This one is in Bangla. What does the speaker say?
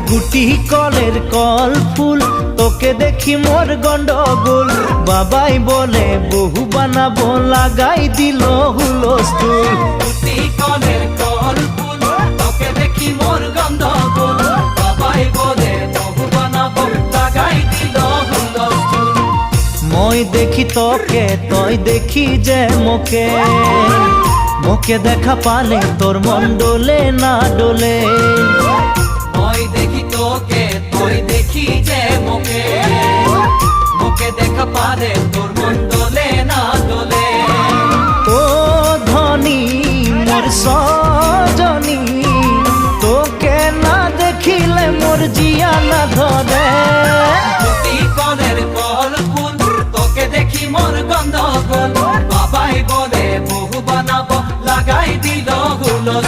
গুটি কলের কল ফুল, তোকে দেখি মোর গন্ডগোল। বাবাই বলে বহু বানাবো, লাগাই দিল হুলস্থুল। গুটি কলের কল ফুল, তোকে দেখি মোর গন্ডগোল। বাবাই বলে বহু বানাবো, লাগাই দিল হুলস্থুল। মই দেখি তোকে, তই দেখি যে মোকে, মোকে দেখা পালে তোর মন ডোলে না ডোলে। মই দেখি তোকে, তুই দেখি যে মোকে, মোকে দেখা পারে তোর মন দোলে না দোলে। ও ধনী মোর সজনী, তোকে না দেখিলে মোর জিয়া না ধরে। গুটি কলের কল ফুল, তোকে দেখি মোর গন্ডগোল। বাবাই বলে বহু বানাবো, লাগাই দিল হুলস্থুল।